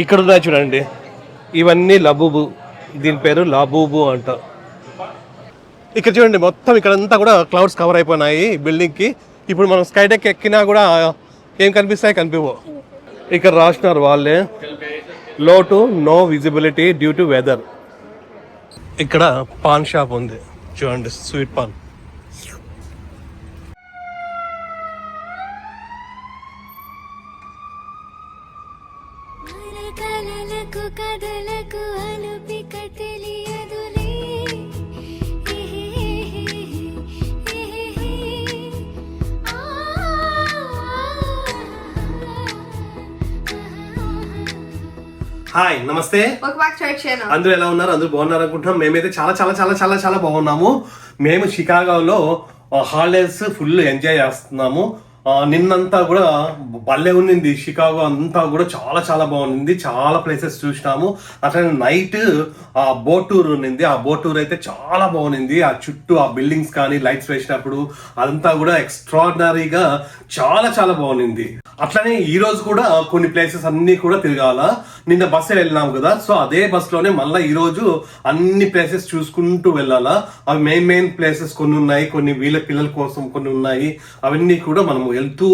ఇక్కడ ఉన్నాయి చూడండి, ఇవన్నీ లబూబు. దీని పేరు లబూబు అంట. ఇక్కడ చూడండి మొత్తం ఇక్కడంతా కూడా క్లౌడ్స్ కవర్ అయిపోయినాయి బిల్డింగ్కి. ఇప్పుడు మనం స్కైడెక్ ఎక్కినా కూడా ఏం కనిపిస్తాయి, కనిపివో. ఇక్కడ రాసినారు వాళ్ళే, low to no visibility due to weather. ఇక్కడ పాన్ షాప్ ఉంది చూడండి, స్వీట్ పాన్. హాయ్, నమస్తే. అందరూ ఎలా ఉన్నారు? అందరూ బాగున్నారు అనుకుంటున్నాం. మేమైతే చాలా చాలా చాలా చాలా చాలా బాగున్నాము. మేము షికాగోలో హాలిడేస్ ఫుల్ ఎంజాయ్ చేస్తున్నాము. నిన్నంతా కూడా భలే ఉన్నింది. షికాగో అంతా కూడా చాలా చాలా బాగుంది. చాలా ప్లేసెస్ చూసినాము. అట్లనే నైట్ బోట్ టూర్ ఉన్నింది. ఆ బోట్ టూర్ అయితే చాలా బాగుంది. ఆ చుట్టూ ఆ బిల్డింగ్స్ కానీ లైట్స్ వేసినప్పుడు అదంతా కూడా ఎక్స్ట్రాడినరీగా చాలా చాలా బాగుంది. అట్లనే ఈ రోజు కూడా కొన్ని ప్లేసెస్ అన్ని కూడా తిరగాల. నిన్న బస్సు వెళ్ళినాము కదా, సో అదే బస్ లోనే మళ్ళీ ఈ రోజు అన్ని ప్లేసెస్ చూసుకుంటూ వెళ్ళాలా. అవి మెయిన్ ప్లేసెస్ కొన్ని ఉన్నాయి, కొన్ని వీళ్ళ పిల్లల కోసం కొన్ని ఉన్నాయి. అవన్నీ కూడా మనము వెళ్తూ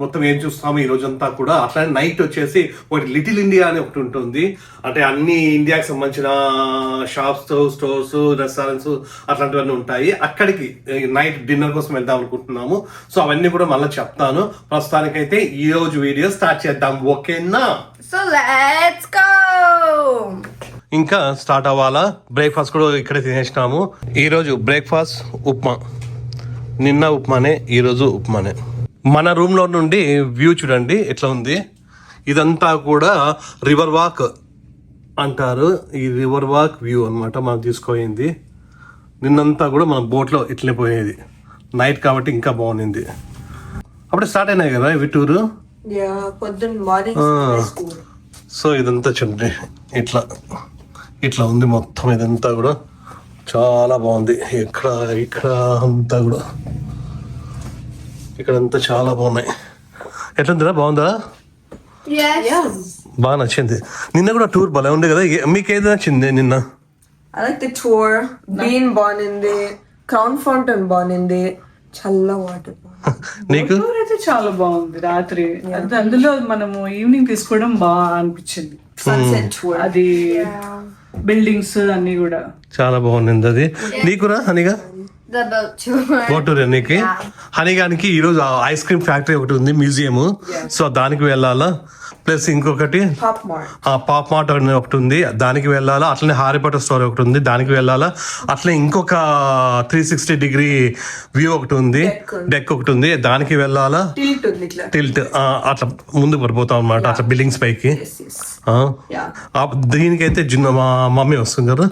మొత్తం ఏం చూస్తాము ఈ రోజంతా కూడా. అట్లానే నైట్ వచ్చేసి ఒకటి లిటిల్ ఇండియా అని ఒకటి ఉంటుంది. అంటే అన్ని ఇండియాకి సంబంధించిన షాప్స్, స్టోర్స్, రెస్టారెంట్స్ అట్లాంటివన్నీ ఉంటాయి. అక్కడికి నైట్ డిన్నర్ కోసం వెళ్దాం అనుకుంటున్నాము. సో అవన్నీ కూడా మళ్ళీ చెప్తాను. ప్రస్తుతానికైతే ఈ రోజు వీడియో స్టార్ట్ చేద్దాం, ఓకేనా? So let's go. ఇంకా స్టార్ట్ అవ్వాలా. బ్రేక్ఫాస్ట్ కూడా ఇక్కడే తినేసినాము. ఈరోజు బ్రేక్ఫాస్ట్ ఉప్మా. నిన్న ఉప్మానే, ఈరోజు ఉప్మానే. మన రూమ్లో నుండి వ్యూ చూడండి ఎట్లా ఉంది. ఇదంతా కూడా రివర్ వాక్ అంటారు. ఈ రివర్ వాక్ వ్యూ అనమాట మనం తీసుకోయింది. నిన్నంతా కూడా మన బోట్లో ఇట్లే పోయేది. నైట్ కాబట్టి ఇంకా బాగుంది. అప్పుడే స్టార్ట్ అయినాయి కదా ఇవి టూరు. సో ఇదంతా చూడండి ఇట్లా ఇట్లా ఉంది మొత్తం. ఇదంతా కూడా చాలా బాగుంది. ఇక్కడ అంతా కూడా ఇక్కడంతా చాలా బాగున్నాయి. ఎట్లుందిరా? బాగుందా? బాగా నచ్చింది. నిన్న కూడా టూర్ భలే ఉంది కదా. మీకు ఏది నచ్చింది నిన్న? I like the tour. Bean బాగుంది, క్రౌన్ ఫౌంటైన్ బాగుంది, చల్ల వాటర్. నీకు? అయితే చాలా బాగుంది. రాత్రి అందులో మనము ఈవినింగ్ తీసుకోవడం బాగా అనిపించింది. సన్సెట్ టూర్ అది బిల్డింగ్స్ అన్ని కూడా చాలా బాగుంది. అది నీకురా హనిగా? బోట్ టూర్ నీకు? హనిగానికి ఈరోజు ఐస్ క్రీమ్ ఫ్యాక్టరీ ఒకటి ఉంది, మ్యూజియం. సో దానికి వెళ్ళాలా. ప్లస్ ఇంకొకటి పాప్ మార్ట్ అని ఒకటి ఉంది, దానికి వెళ్ళాలా. అట్లనే హ్యారీ పాటర్ స్టోర్ ఒకటి ఉంది, దానికి వెళ్ళాలా. అట్లనే ఇంకొక 360 డిగ్రీ వ్యూ ఒకటి ఉంది, డెక్ ఒకటి ఉంది, దానికి వెళ్ళాలా. టిల్ట్ అట్లా ముందుకు పడిపోతాం అనమాట, అట్లా బిల్డింగ్స్ పైకి. దీనికైతే మా మమ్మీ వస్తుంది కదా.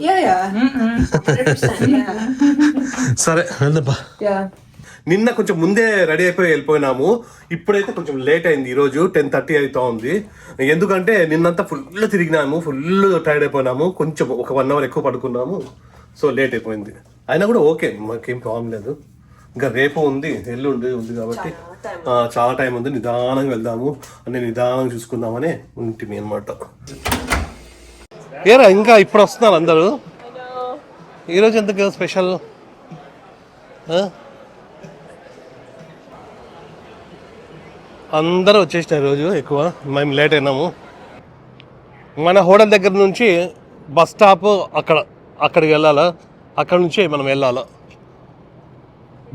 సరే వెళ్దాం. నిన్న కొంచెం ముందే రెడీ అయిపోయి వెళ్ళిపోయినాము. ఇప్పుడైతే కొంచెం లేట్ అయింది. ఈరోజు 10:30 అవుతా ఉంది. ఎందుకంటే నిన్నంతా ఫుల్ తిరిగినాము, ఫుల్ టైర్డ్ అయిపోయినాము. కొంచెం ఒక 1 అవర్ ఎక్కువ పడుకున్నాము. సో లేట్ అయిపోయింది. అయినా కూడా ఓకే, మాకేం ప్రాబ్లం లేదు. ఇంకా రేపు ఉంది, ఎల్లుండి ఉంది కాబట్టి చాలా టైం ఉంది. నిదానంగా వెళ్దాము, అన్ని నిదానంగా చూసుకుందామని ఉంటుంది అనమాట. ఏరా ఇంకా ఇప్పుడు వస్తున్నారు అందరూ. ఈరోజు ఎందుకు స్పెషల్? అందరూ వచ్చేసినారు ఈరోజు ఎక్కువ. మేము లేట్ అయినాము. మన హోటల్ దగ్గర నుంచి బస్ స్టాప్ అక్కడికి వెళ్ళాలా. అక్కడ నుంచి మనం వెళ్ళాలా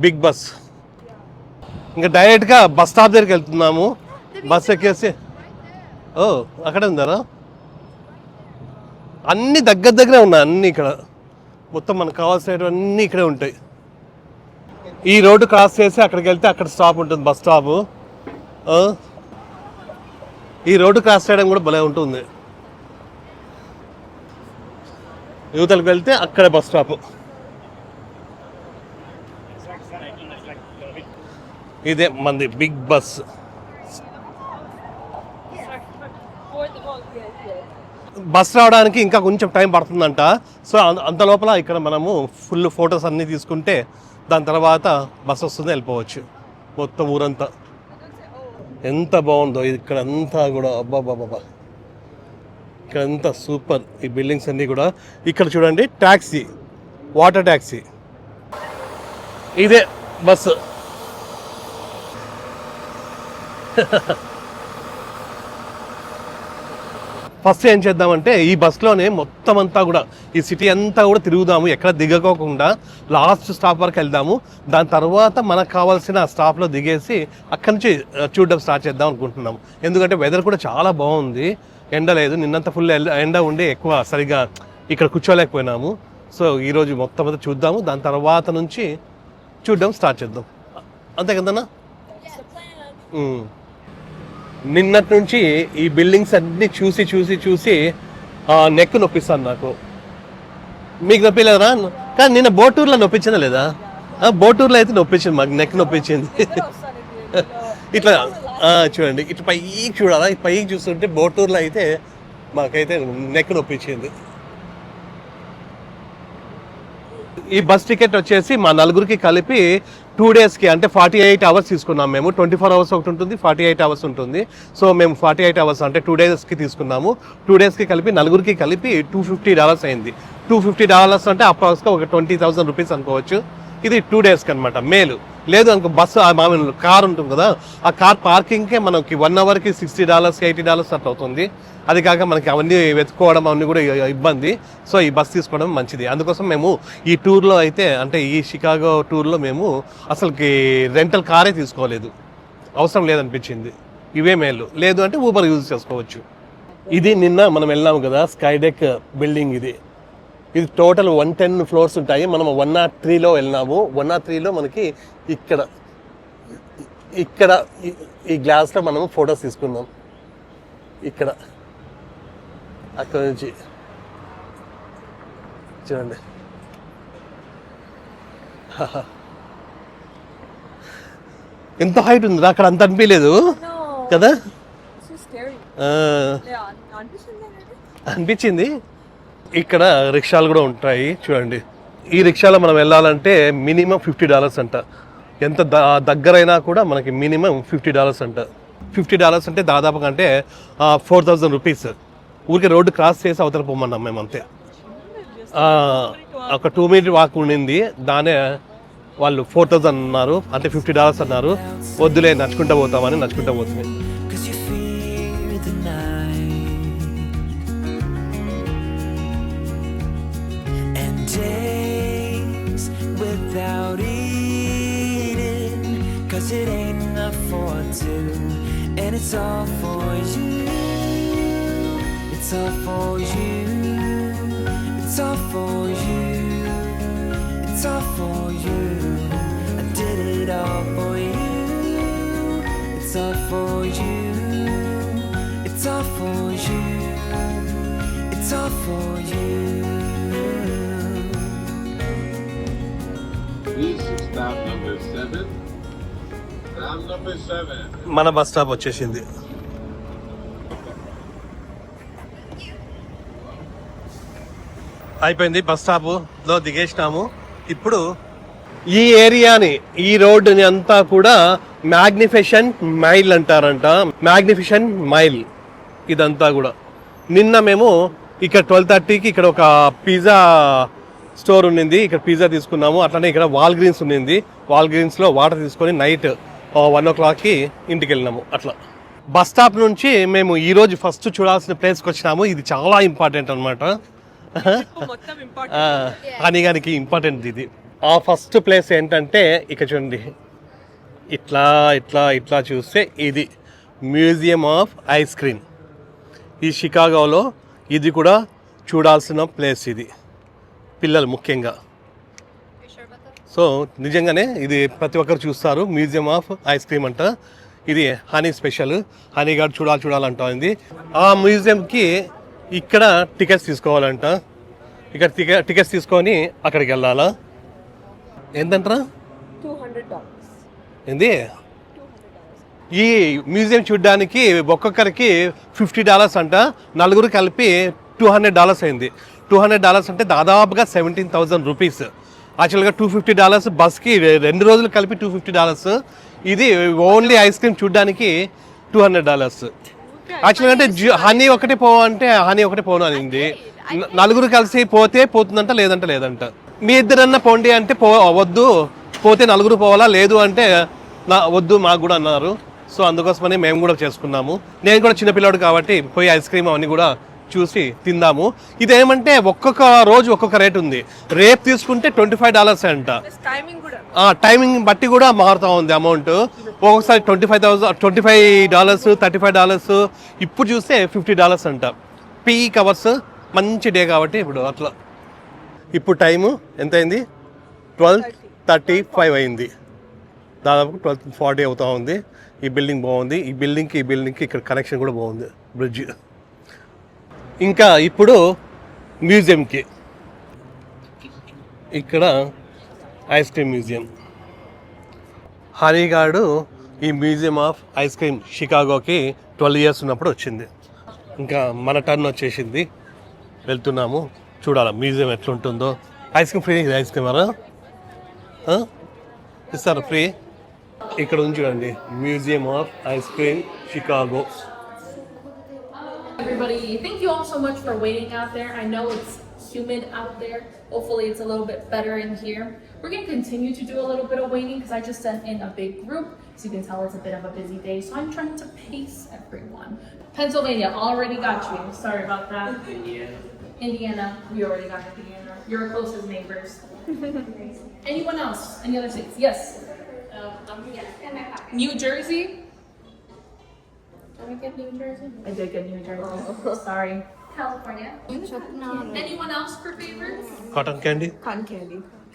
బిగ్ బస్. ఇంకా డైరెక్ట్గా బస్ స్టాప్ దగ్గరికి వెళ్తున్నాము. బస్ ఎక్కేసి అక్కడే ఉందారా? అన్నీ దగ్గరే ఉన్నాయి. అన్నీ ఇక్కడ మొత్తం మనకు కావాల్సినవన్నీ ఇక్కడే ఉంటాయి. ఈ రోడ్డు క్రాస్ చేసి అక్కడికి వెళ్తే అక్కడ స్టాప్ ఉంటుంది, బస్ స్టాప్. ఈ రోడ్డు క్రాస్ చేయడం కూడా భలే ఉంటుంది. యువతలకు వెళ్తే అక్కడే బస్ స్టాప్. ఇదే మంది బిగ్ బస్. బస్ రావడానికి ఇంకా కొంచెం టైం పడుతుందంట. సో అంత లోపల ఇక్కడ మనము ఫుల్ ఫొటోస్ అన్నీ తీసుకుంటే దాని తర్వాత బస్ వస్తుంది, వెళ్ళిపోవచ్చు. మొత్తం ఊరంతా ఎంత బాగుందో ఇక్కడ అంతా కూడా. అబ్బాబాబా ఇక్కడంతా సూపర్ ఈ బిల్డింగ్స్ అన్నీ కూడా. ఇక్కడ చూడండి ట్యాక్సీ, వాటర్ ట్యాక్సీ, ఇదే బస్సు. ఫస్ట్ ఏం చేద్దామంటే ఈ బస్లోనే మొత్తం అంతా కూడా ఈ సిటీ అంతా కూడా తిరుగుదాము, ఎక్కడ దిగకోకుండా లాస్ట్ స్టాప్ వరకు వెళ్దాము. దాని తర్వాత మనకు కావాల్సిన స్టాప్లో దిగేసి అక్కడి నుంచి చూడడం స్టార్ట్ చేద్దాం అనుకుంటున్నాము. ఎందుకంటే వెదర్ కూడా చాలా బాగుంది, ఎండ లేదు. నిన్నంత ఫుల్ ఎండ ఉండి ఎక్కువ సరిగా ఇక్కడ కూర్చోలేకపోయినాము. సో ఈరోజు మొత్తం అంతా చూద్దాము, దాని తర్వాత నుంచి చూడడం స్టార్ట్ చేద్దాం. అంతే కదన్నా? నిన్నటి నుంచి ఈ బిల్డింగ్స్ అన్ని చూసి చూసి చూసి నెక్ నొప్పిస్తాను నాకు. మీకు నొప్పిలేదా? కానీ నిన్న బోటూర్లో నొప్పించిందా లేదా? బోటూర్లో అయితే నొప్పించింది, మాకు నెక్ నొప్పించింది. ఇట్లా చూడండి, ఇట్లా పైకి చూడాలా, ఈ పైకి చూస్తుంటే బోటూర్లో అయితే మాకైతే నెక్ నొప్పించింది. ఈ బస్ టికెట్ వచ్చేసి మా నలుగురికి కలిపి 2 daysకి అంటే 48 hours తీసుకున్నాం మేము. 24 hours ఒకటి ఉంటుంది, 48 hours ఉంటుంది. సో మేము 48 hours అంటే 2 daysకి తీసుకున్నాము. 2 daysకి కలిపి నలుగురికి కలిపి $250 అయింది. $250 అంటే అప్రాక్స్గా ఒక 20,000 రూపీస్ అనుకోవచ్చు. ఇది 2 daysకి అనమాట. మేలు లేదు అనుకో, బస్సు మామూలు కార్ ఉంటుంది కదా, ఆ కార్ పార్కింగ్కే మనకి 1 hourకి $60, $80 అట్లా అవుతుంది. అది కాక మనకి అవన్నీ వెతుక్కోవడం అవన్నీ కూడా ఇబ్బంది. సో ఈ బస్ తీసుకోవడం మంచిది. అందుకోసం మేము ఈ టూర్లో అయితే అంటే ఈ షికాగో టూర్లో మేము అసలుకి రెంటల్ కారే తీసుకోలేదు, అవసరం లేదనిపించింది. ఇవే మేలు. లేదు అంటే ఊబర్ యూజ్ చేసుకోవచ్చు. ఇది నిన్న మనం వెళ్ళాము కదా స్కైడెక్ బిల్డింగ్, ఇది టోటల్ 110 floors ఉంటాయి. మనం 103లో వెళ్ళినాము. 103లో మనకి ఇక్కడ ఈ గ్లాస్లో మనము ఫొటోస్ తీసుకున్నాం. ఇక్కడ అక్కడ నుంచి చూడండి. ఎంత హైట్ ఉంది అక్కడ, అంత అనిపించలేదు కదా? అనిపించింది. ఇక్కడ రిక్షాలు కూడా ఉంటాయి చూడండి. ఈ రిక్షాలో మనం వెళ్ళాలంటే మినిమం $50 అంట. ఎంత దగ్గరైనా కూడా మనకి మినిమం $50 అంట. $50 అంటే దాదాపుగా అంటే 4,000 రూపీస్. ఊరికి రోడ్డు క్రాస్ చేసి అవతల పోమన్నాం మేము, అంతే. ఒక 2 minute వాక్ ఉండింది, దానే వాళ్ళు 4,000 అన్నారు, అంటే $50 అన్నారు. వద్దులే నడుచుకుంటూ పోతామని నడుచుకుంటూ పోతుంది. It ain't enough for two, and it's all for you. It's all for you. It's all for you. It's all for you. I did it all for you. It's all for you. It's all for you. It's all for you. Please stop number 7. మన bus stop వచ్చేసింది. అయిపోయింది, bus స్టాప్లో దిగేసినాము. ఇప్పుడు ఈ ఏరియాని, ఈ రోడ్డుని అంతా కూడా మ్యాగ్నిఫిషన్ మైల్ అంటారంట. మ్యాగ్నిఫిషన్ మైల్ ఇదంతా కూడా. నిన్న మేము ఇక్కడ 12:30కి ఇక్కడ ఒక పిజ్జా స్టోర్ ఉన్నింది, ఇక్కడ పిజ్జా తీసుకున్నాము. అట్లనే ఇక్కడ వాల్గ్రీన్స్ ఉన్నింది, వాల్గ్రీన్స్లో వాటర్ తీసుకొని నైట్ 1 o'clockకి ఇంటికి వెళ్ళినాము. అట్లా బస్ స్టాప్ నుంచి మేము ఈరోజు ఫస్ట్ చూడాల్సిన ప్లేస్కి వచ్చినాము. ఇది చాలా ఇంపార్టెంట్ అనమాట, హనీగానికి ఇంపార్టెంట్ ఇది. ఆ ఫస్ట్ ప్లేస్ ఏంటంటే ఇక్కడ చూడండి, ఇట్లా ఇట్లా ఇట్లా చూస్తే ఇది మ్యూజియం ఆఫ్ ఐస్ క్రీమ్. ఈ షికాగోలో ఇది కూడా చూడాల్సిన ప్లేస్ ఇది, పిల్లలు ముఖ్యంగా. సో నిజంగానే ఇది ప్రతి ఒక్కరు చూస్తారు. మ్యూజియం ఆఫ్ ఐస్ క్రీమ్ అంట. ఇది హనీ స్పెషల్, హనీ గారు చూడాలంటుంది. ఆ మ్యూజియంకి ఇక్కడ టికెట్స్ తీసుకోవాలంట. ఇక్కడ టికెట్స్ తీసుకొని అక్కడికి వెళ్ళాలా. ఎంతంటారా? $200. ఏంది? ఈ మ్యూజియం చూడడానికి ఒక్కొక్కరికి $50 అంట. నలుగురు కలిపి $200 అయింది. $200 అంటే దాదాపుగా 17,000 రూపీస్. యాక్చువల్గా $250 బస్కి 2 రోజులు కలిపి $250. ఇది ఓన్లీ ఐస్ క్రీమ్ చూడడానికి $200. యాక్చువల్గా అంటే హనీ ఒకటే అంటే హనీ ఒకటే పోను అనింది. నలుగురు కలిసి పోతే పోతుందంట, లేదంటే లేదంట. మీ ఇద్దరన్నా పోండి అంటే వద్దు, పోతే నలుగురు పోవాలా, లేదు అంటే వద్దు మాకు కూడా అన్నారు. సో అందుకోసమని మేము కూడా చేసుకున్నాము. నేను కూడా చిన్నపిల్లాడు కాబట్టి పోయి ఐస్ క్రీమ్ అవన్నీ కూడా చూసి తిందాము. ఇదేమంటే ఒక్కొక్క రోజు ఒక్కొక్క రేట్ ఉంది. రేపు తీసుకుంటే $25 అంట. టైమింగ్ బట్టి కూడా మారుతూ ఉంది అమౌంట్. ఒక్కొక్కసారి $25, $35. ఇప్పుడు చూస్తే $50 అంట. పీక్ అవర్స్, మంచి డే కాబట్టి ఇప్పుడు అట్లా. ఇప్పుడు టైము ఎంత అయింది? 12:35 అయింది. దాదాపు 12:40 అవుతా ఉంది. ఈ బిల్డింగ్ బాగుంది. ఈ బిల్డింగ్కి ఇక్కడ కనెక్షన్ కూడా బాగుంది, బ్రిడ్జ్. ఇంకా ఇప్పుడు మ్యూజియంకి, ఇక్కడ ఐస్ క్రీమ్ మ్యూజియం. హరిగాడు ఈ మ్యూజియం ఆఫ్ ఐస్ క్రీమ్ షికాగోకి 12 years ఉన్నప్పుడు వచ్చింది. ఇంకా మన టర్న్ వచ్చేసింది, వెళ్తున్నాము. చూడాలి మ్యూజియం ఎట్లుంటుందో. Ice cream free, ice cream ఇస్తారు ఫ్రీ. ఇక్కడ ఉంది చూడండి, museum of ice cream Chicago. Everybody, thank you all so much for waiting out there. I know it's humid out there. Hopefully it's a little bit better in here. We're going to continue to do a little bit of waiting because I just sent in a big group. So you can tell it's a bit of a busy day. So I'm trying to pace everyone. Pennsylvania already got you. Sorry about that. Indiana, we already got Indiana. Your closest neighbors. Anyone else? Any other states? Yes. New Jersey. Did I get New Jersey? I did get New Jersey. Sorry. California. Anyone else for favorites? Cotton candy.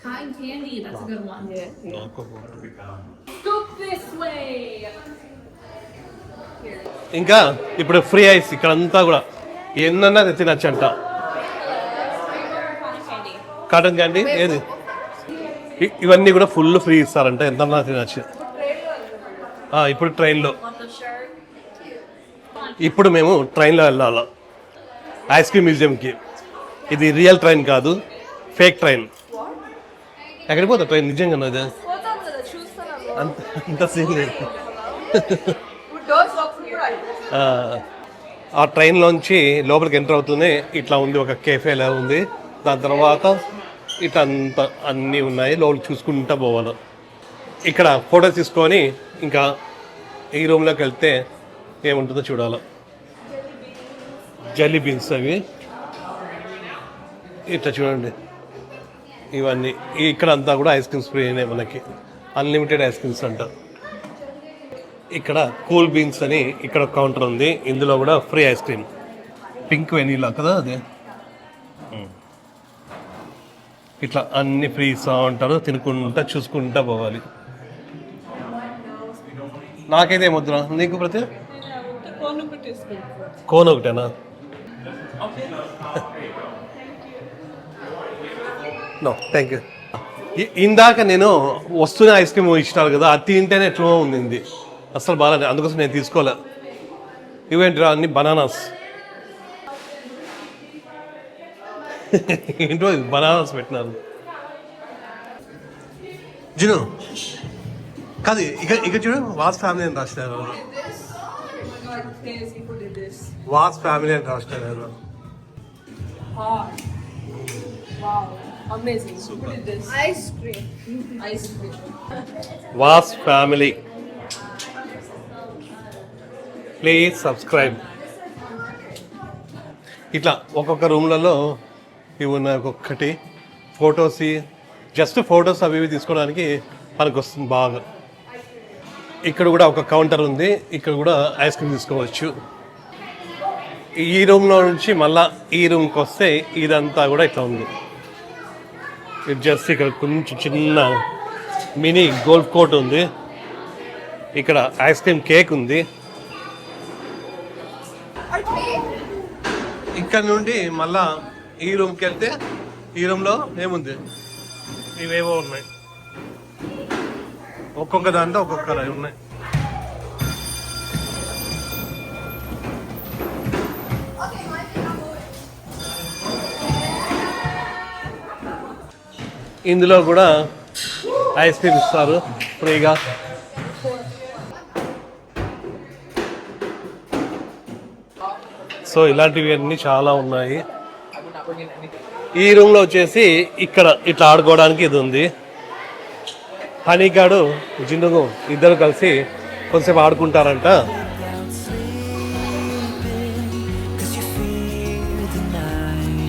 Cotton candy. That's a good one. Go this way. ఇంకా ఇప్పుడు free ice ఇక్కడంతా కూడా ఎన్నన్నా తినచ్చంట. Cotton candy ఏది? ఇవన్నీ కూడా full free ఇస్తారంట, ఎంతన్నా తినచ్చు. ఇప్పుడు ట్రైన్లో, ఇప్పుడు మేము ట్రైన్లో వెళ్ళాలి ఐస్ క్రీమ్ మ్యూజియంకి. ఇది రియల్ ట్రైన్ కాదు, ఫేక్ ట్రైన్. ఎక్కడికి పోతా ట్రైన్ నిజంగా? ఇది అంత సీన్ లేదు. ఆ ట్రైన్లోంచి లోపలికి ఎంటర్ అవుతూనే ఇట్లా ఉంది, ఒక కేఫేలా ఉంది. దాని తర్వాత ఇట్లా అంతా అన్నీ ఉన్నాయి, లోపలికి చూసుకుంటూ పోవాలి. ఇక్కడ ఫోటో తీసుకొని ఇంకా ఈ రూమ్లోకి వెళ్తే ఏముంటుందో చూడాలి. జెల్లీ బీన్స్ అవి ఇట్లా చూడండి. ఇవన్నీ ఇక్కడ అంతా కూడా ఐస్ క్రీమ్స్ ఫ్రీనే, మనకి అన్లిమిటెడ్ ఐస్ క్రీమ్స్ అంట. ఇక్కడ కూల్ బీన్స్ అని ఇక్కడ కౌంటర్ ఉంది, ఇందులో కూడా free ice cream. Pink vanilla కదా అదే. ఇట్లా అన్ని ఫ్రీ ఇస్తూ ఉంటారు, తినుకుంటా చూసుకుంటా పోవాలి. నాకైతే ఏమొద్దురా, నీకు ప్రతి కోన్ ఒకటేనా? No thank you. ఇందాక నేను వస్తున్న ఐస్ క్రీమ్ ఇచ్చినారు కదా, అది తింటేనే ఎట్లా ఉంది, అసలు బాగాలేదు. అందుకోసం నేను తీసుకోలే. ఇవేంటిరా అన్ని బనానాస్. ఏంటో బనానాస్ పెట్టినారు. జిను కాదు, ఇక చూడు, వాస్ ఫ్యామిలీ అని రాసినారు. వాస్ ఫ్యామిలీ అని రాసినారు. Amazing. Super. Look at this. Ice cream. Ice cream. Was family. Please subscribe. ఇట్లా ఒక్కొక్క రూమ్లలో ఇవి ఉన్నాయి. ఒక్కొక్కటి ఫొటోస్, జస్ట్ ఫొటోస్ అవి ఇవి తీసుకోవడానికి మనకు వస్తుంది బాగా. ఇక్కడ కూడా ఒక కౌంటర్ ఉంది, ఇక్కడ కూడా ఐస్ క్రీమ్ తీసుకోవచ్చు. ఈ రూమ్లో నుంచి మళ్ళీ ఈ రూమ్కి వస్తే ఇదంతా కూడా ఇట్లా ఉంది. ఇది జస్ట్ ఇక్కడ కొంచెం చిన్న మినీ గోల్ఫ్ కోర్ట్ ఉంది. ఇక్కడ ఐస్ క్రీమ్ కేక్ ఉంది. ఇక్కడ నుండి మళ్ళా ఈ రూమ్కి వెళ్తే ఈ రూమ్లో ఏముంది, ఇవేవో ఉన్నాయి. ఒక్కొక్క దాంట్లో ఒక్కొక్క ఉన్నాయి. ఇందులో కూడా ఐస్ క్రీమ్ ఇస్తారు ఫ్రీగా. సో ఇలాంటివి అన్నీ చాలా ఉన్నాయి. ఈ రూమ్లో వచ్చేసి ఇక్కడ ఇట్లా ఆడుకోవడానికి ఇది ఉంది. హనీగాడు జిన్నుగు ఇద్దరు కలిసి కొంచెంసేపు ఆడుకుంటారంట. Cause you fear the night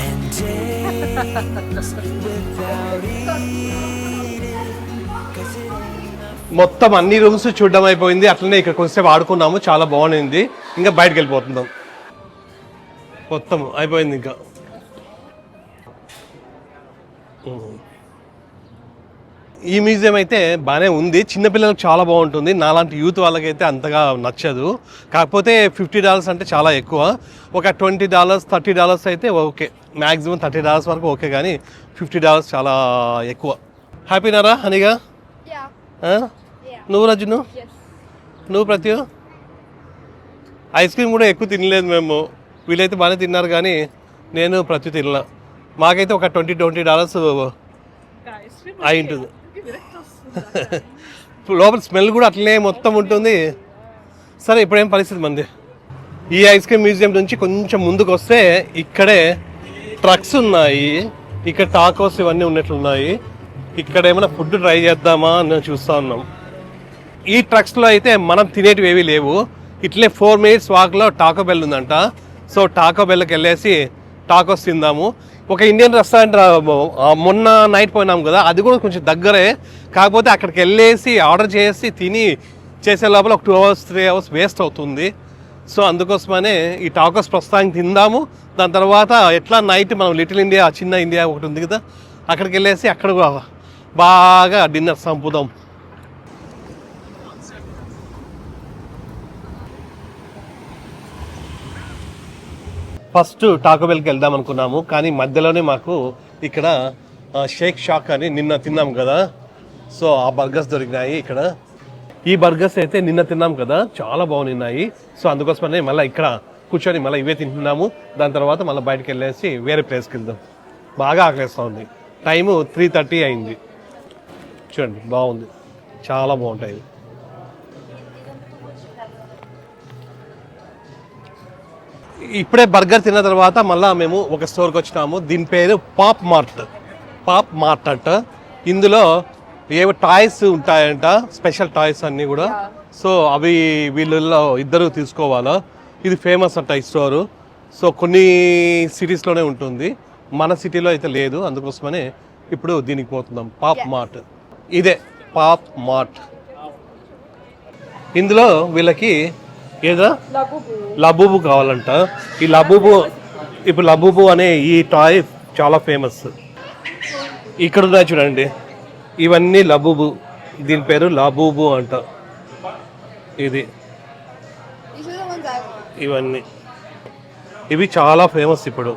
and days without eating. Cause it ain't మొత్తం అన్ని రూమ్స్ చూడడం అయిపోయింది. అట్లనే ఇక్కడ కొంచెంసేపు ఆడుకున్నాము, చాలా బాగుంది. ఇంకా బయటకు వెళ్ళిపోతున్నాం. మొత్తం అయిపోయింది. ఇంకా ఈ మ్యూజియం అయితే బాగానే ఉంది. చిన్నపిల్లలకు చాలా బాగుంటుంది. నాలాంటి యూత్ వాళ్ళకైతే అంతగా నచ్చదు. కాకపోతే $50 అంటే చాలా ఎక్కువ. ఒక $20 $30 అయితే ఓకే, మ్యాక్సిమం $30 వరకు ఓకే, కానీ $50 చాలా ఎక్కువ. హ్యాపీనారా హనీగా? Yeah. నువ్వు రజును? నువ్వు ప్రతి ఐస్ క్రీమ్ కూడా ఎక్కువ తినలేదు మేము. వీళ్ళైతే బాగానే తిన్నారు కానీ నేను ప్రతి తినలా. మాకైతే ఒక $20 అయి ఉంటుంది. లోపల స్మెల్ కూడా అట్లనే మొత్తం ఉంటుంది. సరే ఇప్పుడేం పరిస్థితి మంది. ఈ ఐస్ క్రీమ్ మ్యూజియం నుంచి కొంచెం ముందుకు వస్తే ఇక్కడే ట్రక్స్ ఉన్నాయి. ఇక్కడ టాకోస్ ఇవన్నీ ఉన్నట్లున్నాయి. ఇక్కడ ఏమైనా ఫుడ్ ట్రై చేద్దామా అని చూస్తూ ఉన్నాం. ఈ ట్రక్స్లో అయితే మనం తినేటివి ఏవి లేవు. ఇట్లే 4 minutes వాక్లో టాకో బెల్ ఉందంట. సో టాకో బెల్కి వెళ్ళేసి టాకోస్ తిందాము. ఒక ఇండియన్ రెస్టారెంట్ మొన్న నైట్ పోయినాం కదా, అది కూడా కొంచెం దగ్గరే. కాకపోతే అక్కడికి వెళ్ళేసి ఆర్డర్ చేసి తిని చేసే లోపల ఒక 2 hours 3 hours వేస్ట్ అవుతుంది. సో అందుకోసమనే ఈ టాకోస్ ప్రస్తుతానికి తిందాము. దాని తర్వాత ఎట్లా నైట్ మనం లిటిల్ ఇండియా, చిన్న ఇండియా ఒకటి ఉంది కదా, అక్కడికి వెళ్ళేసి అక్కడ బాగా డిన్నర్ సంపుదాం. ఫస్ట్ టాకో బెల్కి వెళ్దాం అనుకున్నాము, కానీ మధ్యలోనే మాకు ఇక్కడ షేక్ షాక్ అని నిన్న తిన్నాం కదా, సో ఆ బర్గర్స్ దొరికినాయి ఇక్కడ. ఈ బర్గర్స్ అయితే నిన్న తిన్నాం కదా, చాలా బాగున్నాయి. సో అందుకోసమనే మళ్ళీ ఇక్కడ కూర్చొని మళ్ళీ ఇవే తింటున్నాము. దాని తర్వాత మళ్ళీ బయటకు వెళ్ళేసి వేరే ప్లేస్కి వెళ్దాం. బాగా ఆకలిస్తూ ఉంది. టైము 3:30 అయింది. చూడండి బాగుంది, చాలా బాగుంటాయి. ఇప్పుడే బర్గర్ తిన్న తర్వాత మళ్ళీ మేము ఒక స్టోర్కి వచ్చినాము. దీని పేరు పాప్ మార్ట్ అంట. ఇందులో ఏవో టాయ్స్ ఉంటాయంట, స్పెషల్ టాయ్స్ అన్నీ కూడా. సో అవి వీళ్ళల్లో ఇద్దరు తీసుకోవాలా. ఇది ఫేమస్ అంట ఈ స్టోరు. సో కొన్ని సిటీస్లోనే ఉంటుంది, మన సిటీలో అయితే లేదు. అందుకోసమనే ఇప్పుడు దీనికి పోతున్నాం. పాప్ మార్ట్, ఇదే పాప్ మార్ట్. ఇందులో వీళ్ళకి ఏదో లబూబు కావాలంట. ఈ లబూబు, ఇప్పుడు లబూబు అనే ఈ టాయ్ చాలా ఫేమస్. ఇక్కడ ఉన్నాయి చూడండి, ఇవన్నీ లబూబు. దీని పేరు లబూబు అంట. ఇది ఇవన్నీ ఇవి చాలా ఫేమస్ ఇప్పుడు.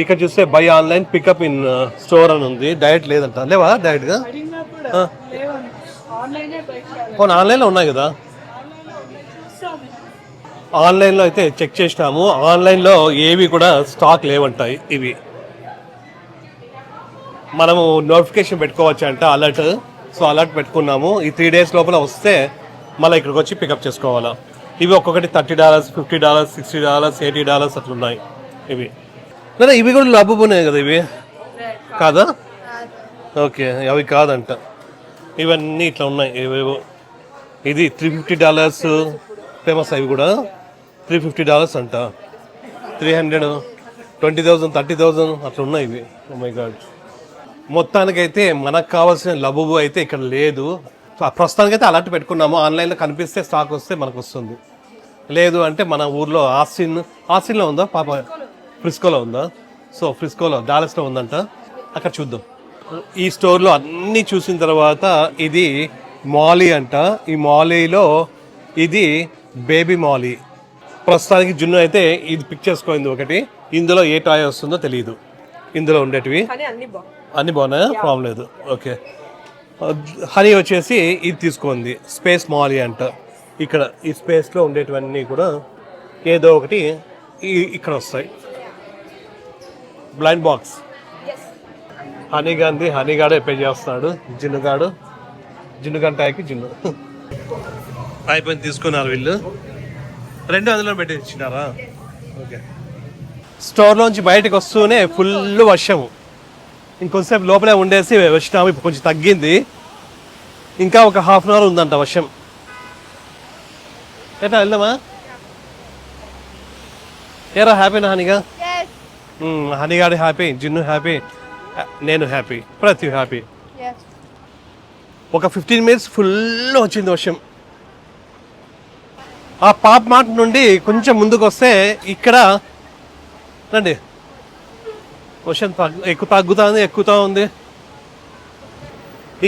ఇక్కడ చూస్తే buy online pickup in store అని ఉంది. డైరెక్ట్ లేదంట. లేవా డైరెక్ట్గా? ఆన్లైన్లో ఉన్నాయి కదా. ఆన్లైన్లో అయితే చెక్ చేసినాము. ఆన్లైన్లో ఏవి కూడా స్టాక్ లేవంటాయి. ఇవి మనము నోటిఫికేషన్ పెట్టుకోవచ్చు అంట, అలర్ట్. సో అలర్ట్ పెట్టుకున్నాము. ఈ 3 days లోపల వస్తే మళ్ళీ ఇక్కడికి వచ్చి పికప్ చేసుకోవాలా. ఇవి ఒక్కొక్కటి $30, $50, $60, $80 అట్లున్నాయి ఇవి. లేదా ఇవి కూడా లబ్బున్నాయి కదా, ఇవి కాదా? ఓకే, అవి కాదంట. ఇవన్నీ ఇట్లా ఉన్నాయి ఏవేవో. ఇది $350 ఫేమస్. అవి కూడా $350 అంట. 300, 20,000, 30,000 అట్లా ఉన్నాయి ఇవి. Oh my god. మొత్తానికైతే మనకు కావాల్సిన లబుబు అయితే ఇక్కడ లేదు. ప్రస్తుతానికైతే అలర్ట్ పెట్టుకున్నాము. ఆన్లైన్లో కనిపిస్తే స్టాక్ వస్తే మనకు వస్తుంది. లేదు అంటే మన ఊర్లో ఆస్టిన్లో ఉందా పాప, ఫ్రిస్కోలో ఉందా? సో ఫ్రిస్కోలో, డాలస్లో ఉందంట. అక్కడ చూద్దాం. ఈ స్టోర్లో అన్నీ చూసిన తర్వాత ఇది మాలీ అంట. ఈ మాలీలో ఇది బేబీ మాలీ. ప్రస్తుతానికి జున్ను అయితే ఇది పిక్ చేసుకోయింది ఒకటి. ఇందులో ఏ టాయ్ వస్తుందో తెలియదు. ఇందులో ఉండేటివి అన్ని బాగున్నాయా? ప్రాబ్లం లేదు. ఓకే. హనీ వచ్చేసి ఇది తీసుకుంది, స్పేస్ మాలీ అంట. ఇక్కడ ఈ స్పేస్లో ఉండేటివన్నీ కూడా ఏదో ఒకటి ఇక్కడ వస్తాయి. Blind box. హనీగాడే పే చేస్తున్నాడు. జిన్నుగాడు టాయ్కి జిన్ను. అయిపోయింది, తీసుకున్నారు వీళ్ళు. 2 అందులో పెట్టి ఇచ్చినారా? ఓకే. స్టోర్లోంచి బయటకు వస్తూనే ఫుల్ వర్షము. ఇంకొంచెంసేపు లోపలే ఉండేసి వచ్చినాము. ఇప్పుడు కొంచెం తగ్గింది, ఇంకా ఒక హాఫ్ అన్ అవర్ ఉందంట వర్షం. ఎట్లా వెళ్దామా? ఏరా హ్యాపీనా హనీగా? హనీగాడి హ్యాపీ, జిన్ను హ్యాపీ, నేను హ్యాపీ, ప్రతి హ్యాపీ. ఒక 15 minutes ఫుల్ వచ్చింది వర్షం. ఆ పాప్ మార్ట్ నుండి కొంచెం ముందుకు వస్తే ఇక్కడ రండి, వర్షం ఎక్కుతా ఉంది.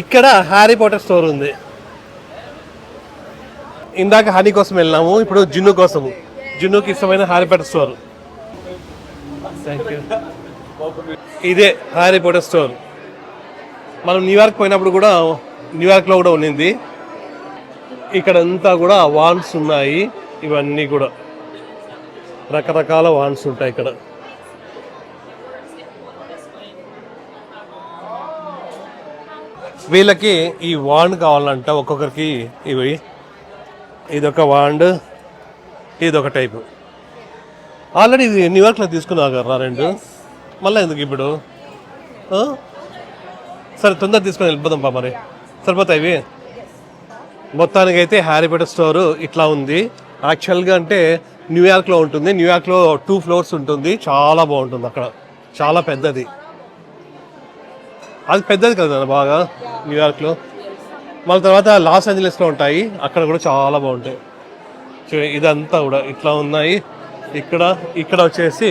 ఇక్కడ హ్యారీ పాటర్ స్టోర్ ఉంది. ఇందాక హనీ కోసం వెళ్ళినాము, ఇప్పుడు జిన్ను కోసము. జిన్నుకి ఇష్టమైన Harry Potter store. Thank you. ఇదే హ్యారీ పాటర్ స్టోర్. మనం న్యూయార్క్ పోయినప్పుడు కూడా న్యూయార్క్లో కూడా ఉన్నింది. ఇక్కడ అంతా కూడా వాన్స్ ఉన్నాయి. ఇవన్నీ కూడా రకరకాల వాన్స్ ఉంటాయి ఇక్కడ. వీళ్ళకి ఈ వాండ్ కావాలంట ఒక్కొక్కరికి. ఇదొక వాండ్, ఇదొక టైపు. ఆల్రెడీ ఇది న్యూయార్క్లో తీసుకున్నావు కదా 2. మళ్ళీ ఎందుకు ఇప్పుడు? సరే తొందర తీసుకొని వెళ్ళిపోదాం మరి, సరిపోతాయి ఇవి. మొత్తానికైతే హ్యారీ పాటర్ స్టోర్ ఇట్లా ఉంది. యాక్చువల్గా అంటే న్యూయార్క్లో ఉంటుంది. న్యూయార్క్లో 2 floors ఉంటుంది. చాలా బాగుంటుంది అక్కడ, చాలా పెద్దది. అది పెద్దది కదా బాగా న్యూయార్క్లో. మళ్ళీ తర్వాత లాస్ ఏంజలస్లో ఉంటాయి, అక్కడ కూడా చాలా బాగుంటాయి. ఇదంతా కూడా ఇట్లా ఉన్నాయి. ఇక్కడ వచ్చేసి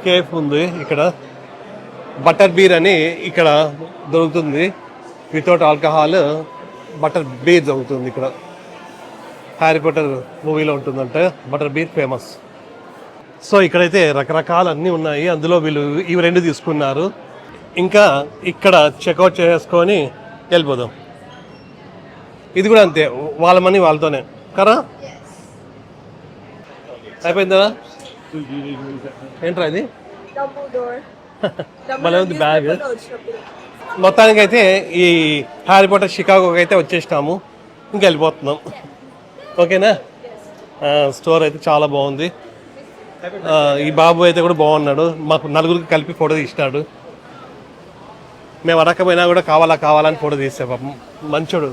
కేఫ్ ఉంది. ఇక్కడ బటర్ బీర్ అని ఇక్కడ దొరుకుతుంది. వితౌట్ ఆల్కహాల్ బటర్ బీర్ దొరుకుతుంది ఇక్కడ. హ్యారీ పాటర్ మూవీలో ఉంటుందంటే బటర్ బీర్ ఫేమస్. సో ఇక్కడైతే రకరకాలు అన్నీ ఉన్నాయి. అందులో వీళ్ళు ఇవి 2 తీసుకున్నారు. ఇంకా ఇక్కడ చెక్అవుట్ చేసుకొని వెళ్ళిపోదాం. ఇది కూడా అంతే, వాళ్ళ మనీ వాళ్ళతోనే కదా. అయిపోయిందా? ఏంట్రా ఇది? మళ్ళీ ఉంది బ్యాగ్. మొత్తానికైతే ఈ హ్యారీ పాటర్ షికాగోకి అయితే వచ్చేసినాము, ఇంకా వెళ్ళిపోతున్నాం. ఓకేనా? స్టోర్ అయితే చాలా బాగుంది. ఈ బాబు అయితే కూడా బాగున్నాడు. మాకు 4 కలిపి ఫోటో తీసినాడు. మేము అడగకపోయినా కూడా కావాలని ఫోటో తీసే పాపం మంచోడు.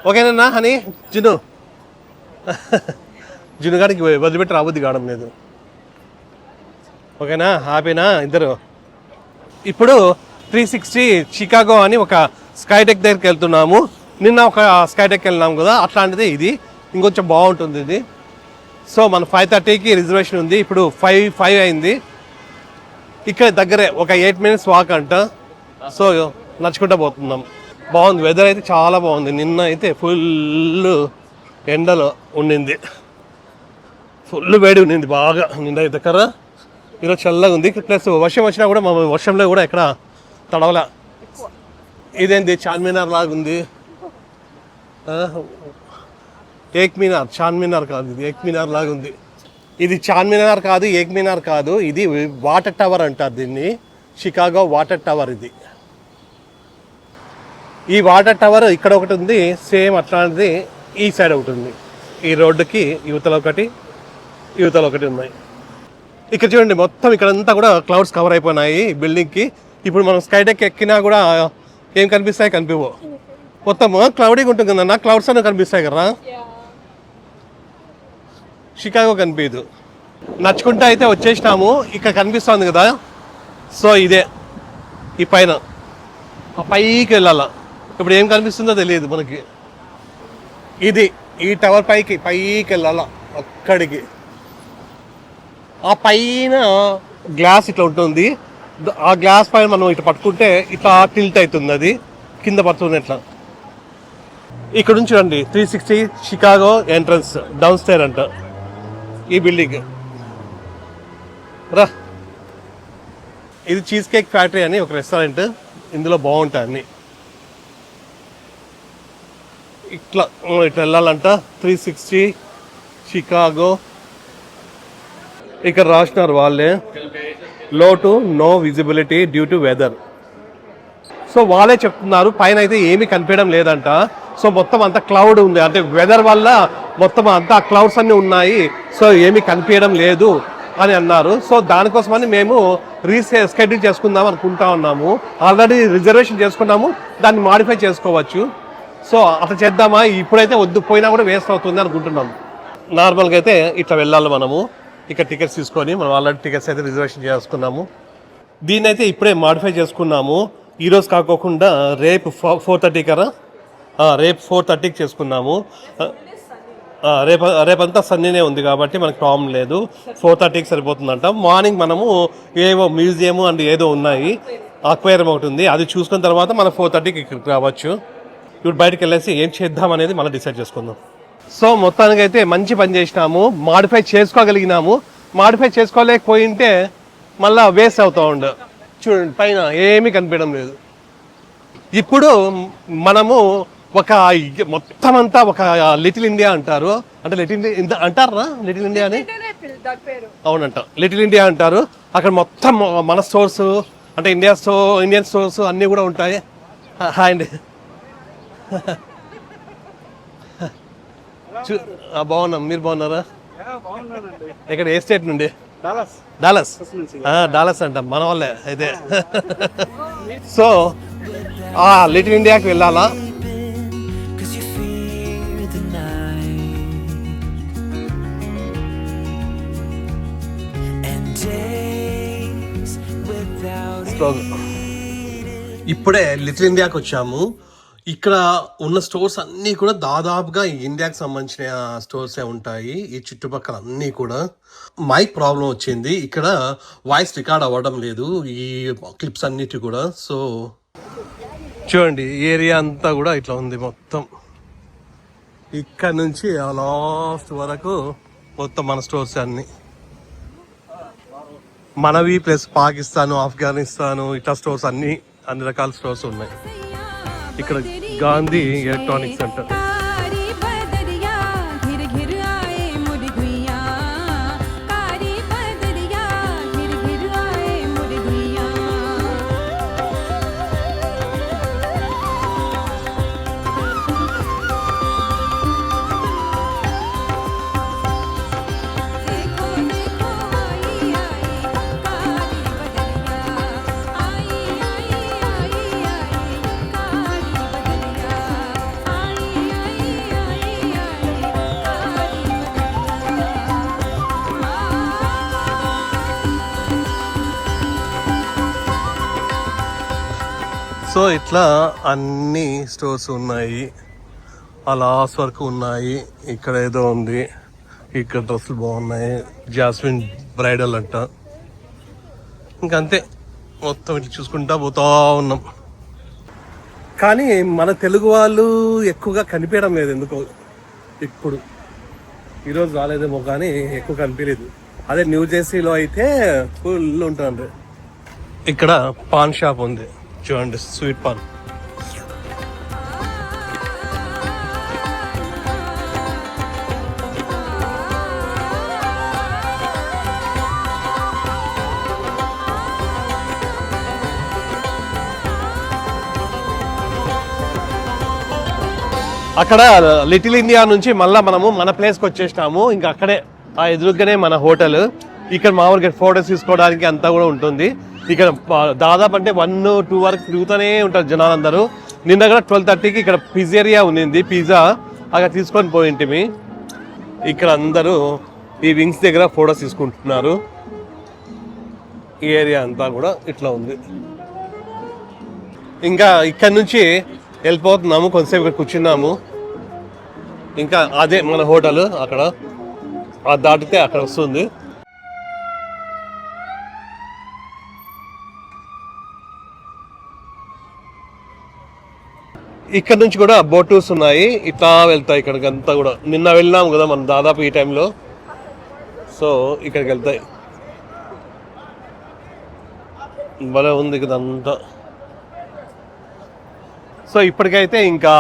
ఓకేనా హనీ? జున్ను గారికి వదిలిపెట్టి రాబుద్ది కావడం లేదు. ఓకేనా? హ్యాపీనా ఇద్దరు? ఇప్పుడు 360 షికాగో అని ఒక స్కైటెక్ దగ్గరికి వెళ్తున్నాము. నిన్న ఒక స్కైటెక్ వెళ్ళినాము కదా, అట్లాంటిది ఇది. ఇంకొంచెం బాగుంటుంది ఇది. సో మన 5:30కి రిజర్వేషన్ ఉంది. ఇప్పుడు 5 అయింది. ఇక్కడ దగ్గరే ఒక 8 minutes వాక్ అంట. సో నడుచుకుంటూ పోతున్నాం. బాగుంది, వెదర్ అయితే చాలా బాగుంది. నిన్న అయితే ఫుల్ ఎండలో ఉండింది, ఫుల్ వేడి ఉండింది బాగా నిన్న అయితే కదా. ఈరోజు చల్లగా ఉంది. ప్లస్ వర్షం వచ్చినా కూడా మా వర్షంలో కూడా ఎక్కడ తడవలా. ఇదేంటి చార్మినార్ లాగా ఉంది. చార్మినార్ కాదు, ఇది ఏక్ మినార్ లాగా ఉంది. ఇది చార్మినార్ కాదు, ఏక్ మినార్ కాదు, ఇది వాటర్ టవర్ అంటారు దీన్ని. షికాగో వాటర్ టవర్ ఇది. ఈ వాటర్ టవర్ ఇక్కడ ఒకటి ఉంది, సేమ్ అట్లాంటిది ఈ సైడ్ ఒకటి ఉంది. ఈ రోడ్డుకి యువతల ఒకటి ఉన్నాయి. ఇక్కడ చూడండి, మొత్తం ఇక్కడంతా కూడా క్లౌడ్స్ కవర్ అయిపోయినాయి బిల్డింగ్కి. ఇప్పుడు మనం స్కైటెక్ ఎక్కినా కూడా ఏం కనిపిస్తాయి? కనిపివో. మొత్తం క్లౌడీగా ఉంటుంది కదన్నా, క్లౌడ్స్ అన్నీ కనిపిస్తాయి కదా. షికాగో కనిపించదు. నడుచుకుంటూ అయితే వచ్చేసినాము. ఇక్కడ కనిపిస్తుంది కదా, సో ఇదే ఈ పైన ఆ పైకి వెళ్ళాల. ఇప్పుడు ఏం కనిపిస్తుందో తెలియదు మనకి. ఇది ఈ టవర్ పైకి వెళ్ళాల అక్కడికి. ఆ పైన గ్లాస్ ఇట్లా ఉంటుంది. ఆ గ్లాస్ పైన మనం ఇట్లా పట్టుకుంటే ఇట్లా టిల్ట్ అవుతుంది, అది కింద పడుతుంది ఇట్లా. ఇక్కడ నుంచి రండి, 360 షికాగో ఎంట్రన్స్ డౌన్ స్టైర్ అంట ఈ బిల్డింగ్. రా, ఇది చీజ్ కేక్ ఫ్యాక్టరీ అని ఒక రెస్టారెంట్. ఇందులో బాగుంటాయి అన్నీ. ఇట్లా వెళ్ళాలంట 360 షికాగో. ఇక్కడ రాసినారు వాళ్ళే, low to no visibility due to weather. So వాళ్ళే చెప్తున్నారు, పైన అయితే ఏమీ కనిపించడం లేదంట. సో మొత్తం అంతా క్లౌడ్ ఉంది, అంటే వెదర్ వల్ల మొత్తం అంతా క్లౌడ్స్ అన్నీ ఉన్నాయి, సో ఏమీ కనిపించడం లేదు అని అన్నారు. సో దానికోసమని మేము రీషెడ్యూల్ చేసుకుందాం అనుకుంటా ఉన్నాము. ఆల్రెడీ రిజర్వేషన్ చేసుకున్నాము, దాన్ని మాడిఫై చేసుకోవచ్చు. సో అట్లా చేద్దామా, ఇప్పుడైతే వద్దు, పోయినా కూడా వేస్ట్ అవుతుంది అనుకుంటున్నాము. నార్మల్గా అయితే ఇట్లా వెళ్ళాలి మనము, ఇక్కడ టికెట్స్ తీసుకొని మనం ఆల్రెడీ టికెట్స్ అయితే రిజర్వేషన్ చేసుకున్నాము. దీన్ని అయితే ఇప్పుడే మాడిఫై చేసుకున్నాము, ఈరోజు కాకోకుండా రేపు 4:30 కదా, రేపు 4:30కి చేసుకున్నాము. రేపంతా సన్నీనే ఉంది కాబట్టి మనకు ప్రాబ్లం లేదు, 4:30కి సరిపోతుందంట. మార్నింగ్ మనము ఏవో మ్యూజియం అండ్ ఏదో ఉన్నాయి, అక్వేరియం ఒకటి ఉంది, అది చూసుకున్న తర్వాత మనం 4:30కి ఇక్కడికి రావచ్చు. ఇప్పుడు బయటకు వెళ్ళేసి ఏం చేద్దాం అనేది మళ్ళీ డిసైడ్ చేసుకుందాం. సో మొత్తానికి అయితే మంచి పని చేసినాము, మాడిఫై చేసుకోగలిగినాము. మాడిఫై చేసుకోలేకపోయింటే మళ్ళీ వేస్ట్ అవుతూ ఉండు. చూడండి పైన ఏమీ కనిపించడం లేదు. ఇప్పుడు మనము మొత్తం అంతా ఒక లిటిల్ ఇండియా అంటారు, అంటే లిటిల్ ఇండియా అంటారా, లిటిల్ ఇండియా అని అవునంట, లిటిల్ ఇండియా అంటారు. అక్కడ మొత్తం మన స్టోర్స్, అంటే ఇండియన్ స్టోర్స్ అన్నీ కూడా ఉంటాయి. హాయ్ అండి. బాగున్నాం, మీరు బాగున్నారా? ఇక్కడ ఏ స్టేట్ నుండి? డాలస్ అంట, మన వాళ్ళే అయితే. సో లిటిల్ ఇండియాకి వెళ్ళాలా? Cause you fear the night and days without ఇప్పుడే లిటిల్ ఇండియాకి వచ్చాము. ఇక్కడ ఉన్న స్టోర్స్ అన్నీ కూడా దాదాపుగా ఇండియాకి సంబంధించిన స్టోర్సే ఉంటాయి, ఈ చుట్టుపక్కల అన్నీ కూడా. మైక్ ప్రాబ్లం వచ్చింది, ఇక్కడ వాయిస్ రికార్డ్ అవ్వడం లేదు ఈ క్లిప్స్ అన్నిటి కూడా. సో చూడండి ఏరియా అంతా కూడా ఇట్లా ఉంది మొత్తం, ఇక్కడ నుంచి లాస్ట్ వరకు మొత్తం మన స్టోర్స్ అన్నీ మనవి, ప్లస్ పాకిస్తాను, ఆఫ్ఘనిస్తాను ఇట్లా స్టోర్స్ అన్ని రకాల స్టోర్స్ ఉన్నాయి. ఇక్కడ గాంధీ ఎలక్ట్రానిక్స్ సెంటర్. సో ఇట్లా అన్ని స్టోర్స్ ఉన్నాయి, ఆ లాస్ట్ వరకు ఉన్నాయి. ఇక్కడ ఏదో ఉంది, ఇక్కడ డ్రెస్సులు బాగున్నాయి, జాస్మిన్ బ్రైడల్ అంట. ఇంకంతే, మొత్తం ఇట్లా చూసుకుంటా పోతా ఉన్నాం. కానీ మన తెలుగు వాళ్ళు ఎక్కువగా కనిపించడం లేదు ఎందుకో. ఇప్పుడు ఈరోజు రాలేదేమో కానీ ఎక్కువ కనిపించలేదు. అదే న్యూ జెర్సీలో అయితే ఫుల్ ఉంటుంది. ఇక్కడ పాన్ షాప్ ఉంది చూడండి, స్వీట్ పాన్. అక్కడ లిటిల్ ఇండియా నుంచి మళ్ళీ మనము మన ప్లేస్కి వచ్చేసినాము. ఇంకా అక్కడే ఆ ఎదురుగానే మన హోటల్. ఇక్కడ మామూలుగా ఫోటోస్ తీసుకోవడానికి అంతా కూడా ఉంటుంది. ఇక్కడ దాదాపు అంటే 1-2 వరకు తిరుగుతూనే ఉంటారు జనాలందరూ. నిన్న కూడా 12:30కి ఇక్కడ పిజ్జేరియా ఉంది, పిజ్జా అక్కడ తీసుకొని పోయింటిమి. ఇక్కడ అందరూ ఈ వింగ్స్ దగ్గర ఫోటోస్ తీసుకుంటున్నారు. ఈ ఏరియా అంతా కూడా ఇట్లా ఉంది. ఇంకా ఇక్కడ నుంచి వెళ్ళిపోతున్నాము, కొంతసేపు ఇక్కడ కూర్చున్నాము. ఇంకా అదే మన హోటల్, అక్కడ అది దాటితే అక్కడ వస్తుంది. ఇక్కడ నుంచి కూడా బోట్ టూర్స్ ఉన్నాయి, ఇట్లా వెళ్తాయి ఇక్కడికి అంతా కూడా. నిన్న వెళ్ళినాము కదా మనం దాదాపు ఈ టైంలో, సో ఇక్కడికి వెళ్తాయి. భలే ఉంది కదా అంతా. సో ఇప్పటికైతే ఇంకా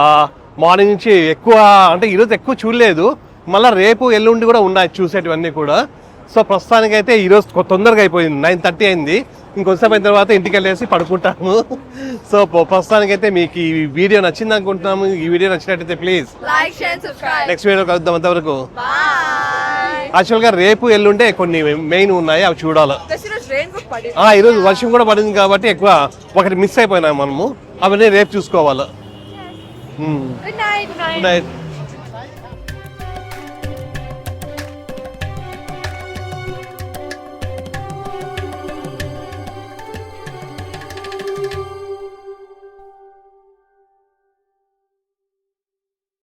మార్నింగ్ నుంచి ఎక్కువ, అంటే ఈరోజు ఎక్కువ చూడలేదు, మళ్ళీ రేపు ఎల్లుండి కూడా ఉన్నాయి చూసేటివన్నీ కూడా. సో ప్రస్తుతానికైతే ఈరోజు తొందరగా అయిపోయింది, 9:30 అయింది. ఇంకొంచెం అయిన తర్వాత ఇంటికి వెళ్ళేసి పడుకుంటాము. సో ప్రస్తుతానికైతే మీకు ఈ వీడియో నచ్చింది అనుకుంటున్నాము. ఈ వీడియో నచ్చినట్టయితే please Like, share, and subscribe. Next video కలుద్దాం. అంతవరకు Bye. యాక్చువల్గా రేపు ఎల్లుండే కొన్ని మెయిన్ ఉన్నాయి, అవి చూడాలి. rain కూడా పడింది. ఈరోజు వర్షం కూడా పడింది కాబట్టి ఎక్కువ ఒకటి మిస్ అయిపోయినాం మనము, అవన్నీ రేపు చూసుకోవాలి. Good night. Good night.